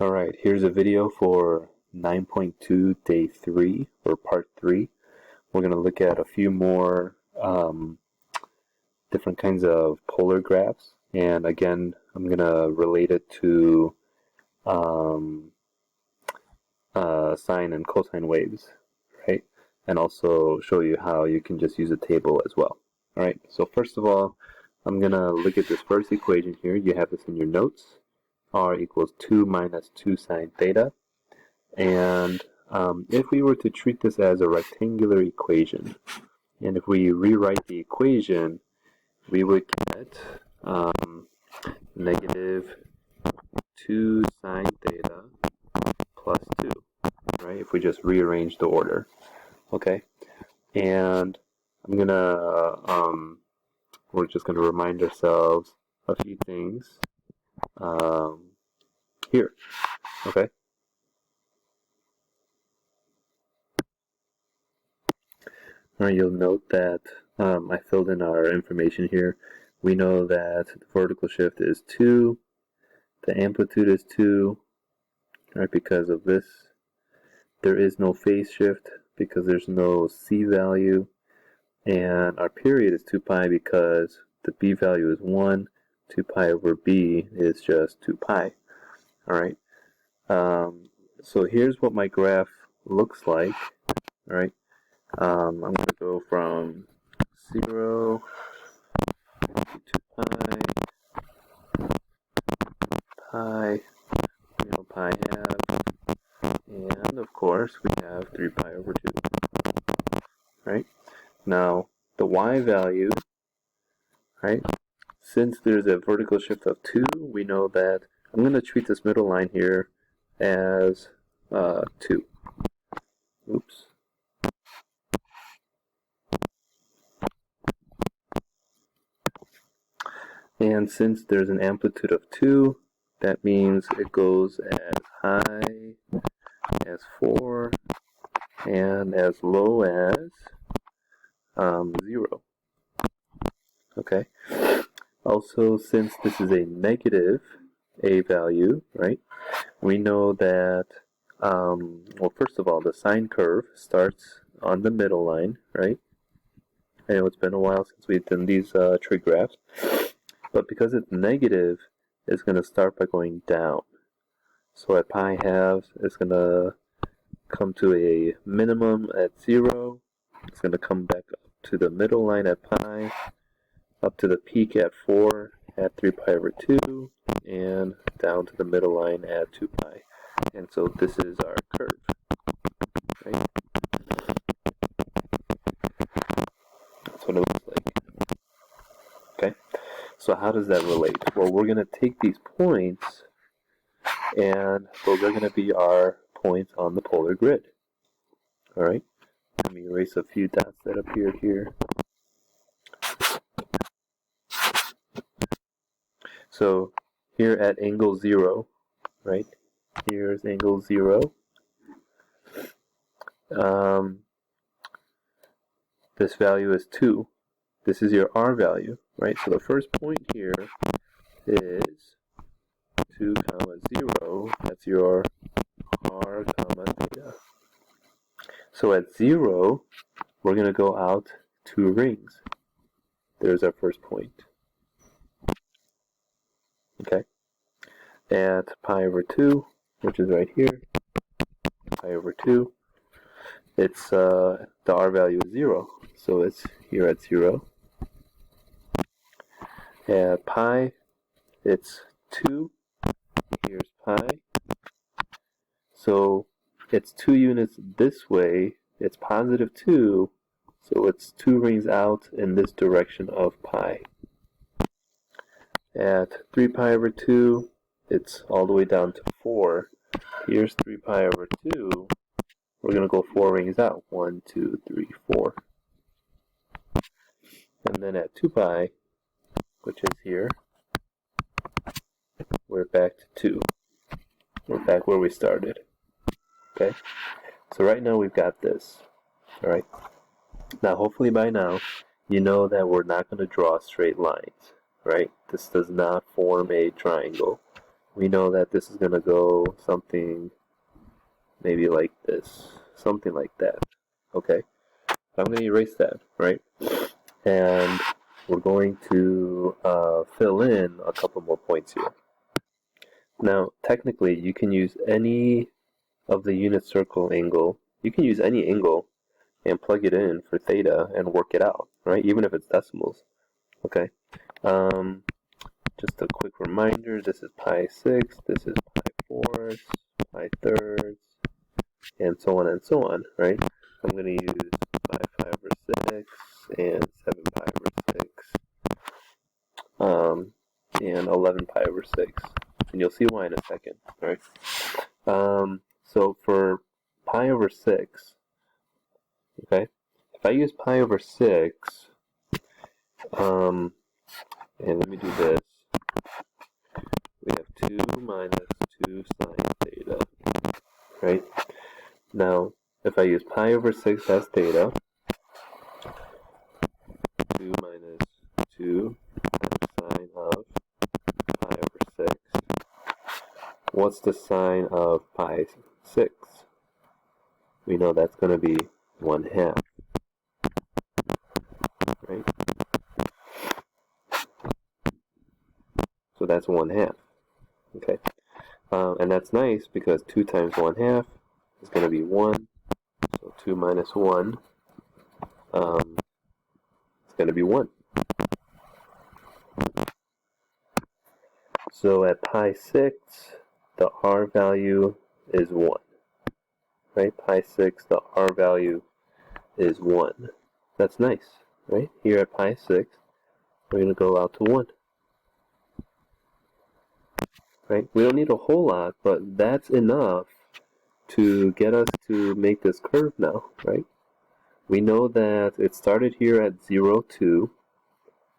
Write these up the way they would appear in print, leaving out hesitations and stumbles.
Alright, here's a video for 9.2 day 3 or part 3. We're going to look at a few more different kinds of polar graphs, and again I'm going to relate it to sine and cosine waves, right? And also show you how you can just use a table as well. Alright, so first of all, I'm going to look at this first equation here. You have this in your notes. R equals 2 minus 2 sine theta. And if we were to treat this as a rectangular equation, and if we rewrite the equation, we would get negative 2 sine theta plus 2, right? If we just rearrange the order, okay? And we're just gonna remind ourselves a few things here, okay? Alright, you'll note that I filled in our information here. We know that the vertical shift is 2, the amplitude is 2, right, because of this. There is no phase shift because there's no C value, and our period is 2 pi because the B value is 1, 2 pi over B is just 2 pi. Alright, so here's what my graph looks like. Alright, I'm going to go from 0 to 2 pi, pi half, and of course we have 3 pi over 2. Right? Now, the y value, right, since there's a vertical shift of 2, we know that I'm going to treat this middle line here as 2. Oops. And since there's an amplitude of 2, that means it goes as high as 4 and as low as 0. Okay. Also, since this is a negative a value, right, we know that, well, first of all, the sine curve starts on the middle line, right? I know it's been a while since we've done these trig graphs, but because it's negative, it's going to start by going down. So at pi halves, it's going to come to a minimum at 0. It's going to come back up to the middle line at pi, up to the peak at 4 at 3 pi over 2, and down to the middle line at 2 pi. And so this is our curve, right? That's what it looks like. Okay, so how does that relate? Well, we're going to take these points, and those are going to be our points on the polar grid. Alright, let me erase a few dots that appeared here. So here at angle 0, right, here's angle 0. This value is 2. This is your R value, right? So the first point here is 2 comma 0. That's your R comma theta. So at 0, we're going to go out 2 rings. There's our first point. Okay. At pi over 2, which is right here, pi over 2, it's the R value is 0. So it's here at 0. At pi, it's 2. Here's pi. So it's 2 units this way. It's positive 2. So it's 2 rings out in this direction of pi. At 3 pi over 2, it's all the way down to 4. Here's 3 pi over 2. We're going to go 4 rings out. 1, 2, 3, 4. And then at 2 pi, which is here, we're back to 2. We're back where we started. Okay? So right now we've got this. Alright? Now hopefully by now, you know that we're not going to draw straight lines. Right? This does not form a triangle. we know that this is going to go something maybe like this, something like that. Okay, I'm going to erase that, right? And we're going to fill in a couple more points here. Now, technically, you can use any of the unit circle angle. You can use any angle and plug it in for theta and work it out, right? Even if it's decimals. Okay. Just a quick reminder, this is pi 6, this is pi 4ths, pi 3rds, and so on, right? I'm going to use pi 5 over 6 and 7 pi over 6 and 11 pi over 6. And you'll see why in a second, right? So for pi over 6, okay, if I use pi over 6, and let me do this, we have 2 minus 2 sine theta, right? Now, if I use pi over 6 as theta, 2 minus 2 times sine of pi over 6, what's the sine of pi 6? We know that's going to be 1/2, right? So that's 1/2, okay? And that's nice because 2 times 1/2 is going to be 1. So 2 minus 1 is going to be 1. So at pi 6, the r value is 1. Right? Pi 6, the r value is 1. That's nice, right? Here at pi 6, we're going to go out to 1. Right? We don't need a whole lot, but that's enough to get us to make this curve now, right? We know that it started here at 0, 2,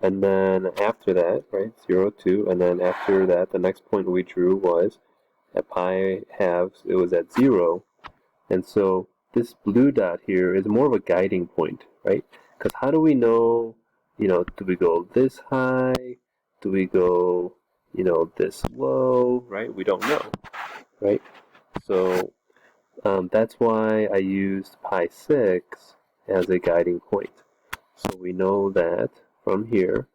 and then after that, right, 0, 2, and then after that, the next point we drew was at pi halves, it was at 0, and so this blue dot here is more of a guiding point, right? Because how do we know, do we go this high? Do we go, this low, right? We don't know, right? So that's why I used pi 6 as a guiding point. So we know that from here,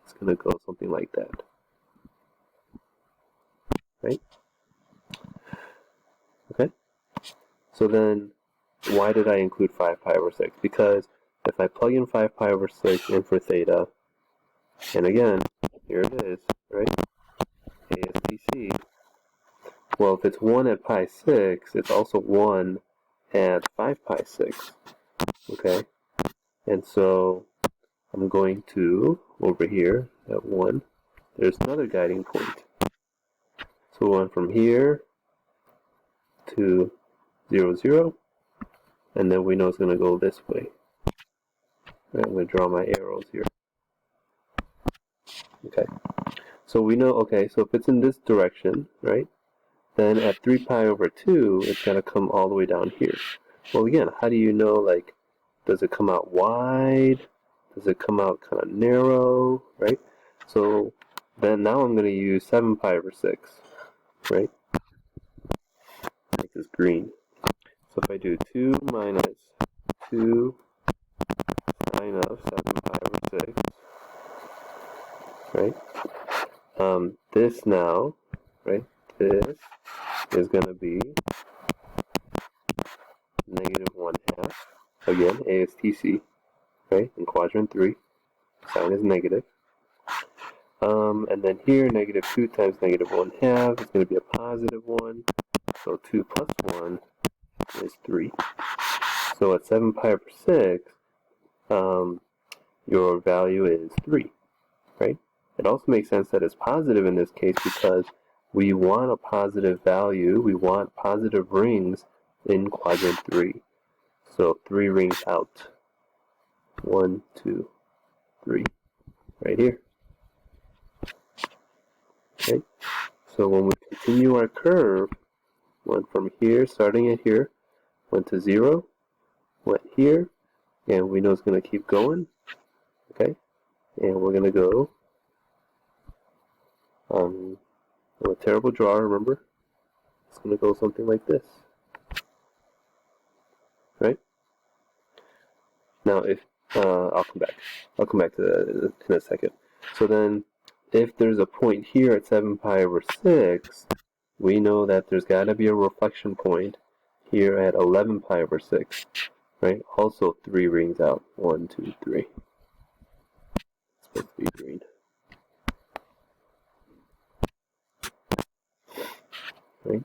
it's going to go something like that, right? Okay. So then, why did I include 5 pi over 6? Because if I plug in 5 pi over 6 in for theta, and again, here it is, right? ASTC. Well, if it's 1 at pi 6, it's also 1 at 5 pi 6, okay? And so, I'm going to, over here, at 1, there's another guiding point. So we went from here to 0, 0, and then we know it's going to go this way. Right, I'm going to draw my arrows here. Okay, so we know, okay, so if it's in this direction, right, then at 3 pi over 2, it's going to come all the way down here. Well, again, how do you know, like, does it come out wide? Does it come out kind of narrow, right? So then now I'm going to use 7 pi over 6, right? Make this green. So if I do 2 minus 2 sine of 7 pi over 6, right? This now, right, this is going to be negative 1/2. Again, ASTC, right, in quadrant 3. Sine is negative. And then here, negative 2 times negative 1/2 is going to be a positive 1. So 2 plus 1 is 3. So at 7 pi over 6, your value is 3, right? It also makes sense that it's positive in this case because we want a positive value, we want positive rings in quadrant 3. So 3 rings out. 1, 2, 3. Right here. Okay? So when we continue our curve, went from here, starting at here, went to 0, went here, and we know it's going to keep going. Okay? And we're going to go I'm a terrible drawer, remember? It's going to go something like this. Right? Now, if I'll come back. I'll come back to that in a second. So then, if there's a point here at 7 pi over 6, we know that there's got to be a reflection point here at 11 pi over 6. Right? Also 3 rings out. 1, 2, 3. It's supposed to be green. Right?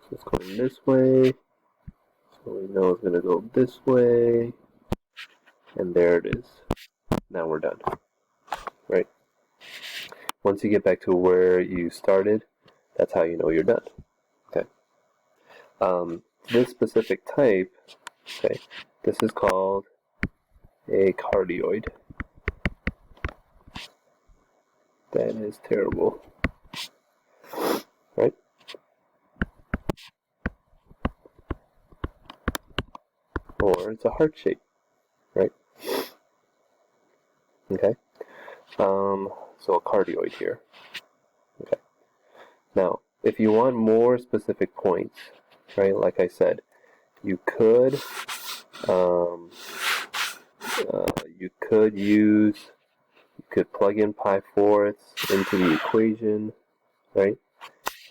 So it's going this way. So we know it's going to go this way. And there it is. Now we're done. Right? Once you get back to where you started, that's how you know you're done. Okay. This specific type, okay, this is called a cardioid. That is terrible. Right? Or it's a heart shape. Right? Okay. So a cardioid here. Okay. Now, if you want more specific points, right, like I said, you could plug in pi-fourths into the equation, right?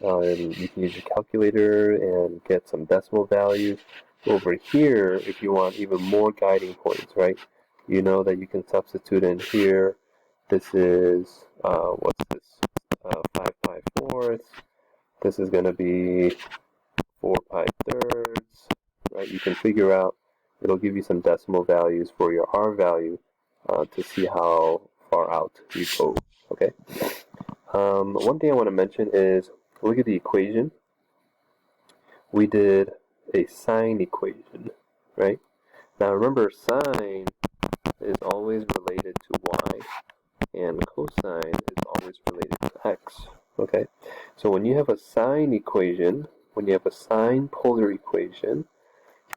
You can use your calculator and get some decimal values. Over here, if you want even more guiding points, right? You know that you can substitute in here. This is, what's this? 5 pi-fourths. This is going to be 4 pi-thirds, right? You can figure out, it'll give you some decimal values for your R value to see how far out you go, okay? One thing I want to mention is, look at the equation. We did a sine equation, right? Now remember, sine is always related to y, and cosine is always related to x, okay? So when you have a sine equation, when you have a sine polar equation,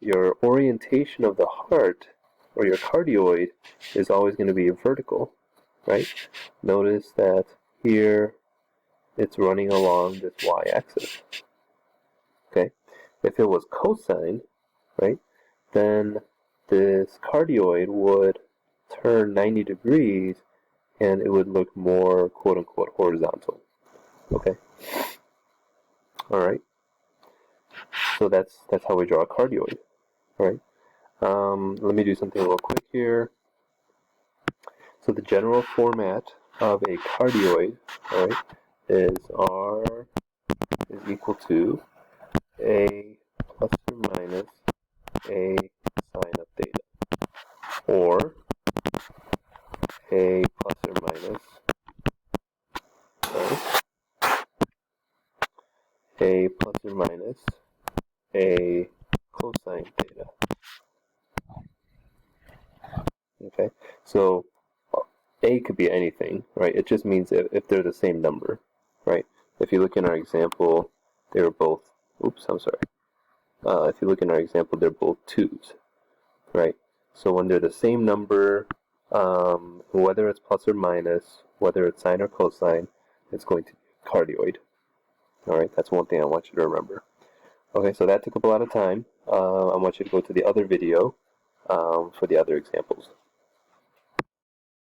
your orientation of the heart, or your cardioid, is always going to be vertical, right? Notice that here, it's running along this y-axis, okay? If it was cosine, right, then this cardioid would turn 90 degrees and it would look more quote-unquote horizontal, okay? Alright, so that's how we draw a cardioid, right? Let me do something real quick here. So the general format of a cardioid, alright, is R is equal to A plus or minus A sine of theta, or A plus or minus, A plus or minus A cosine theta. Okay, so A could be anything, right? It just means if they're the same number, right? If you look in our example, they were both, oops, I'm sorry. If you look in our example, they're both 2's, right? So when they're the same number, whether it's plus or minus, whether it's sine or cosine, it's going to be a cardioid. Alright, that's one thing I want you to remember. Okay, so that took up a lot of time. I want you to go to the other video for the other examples.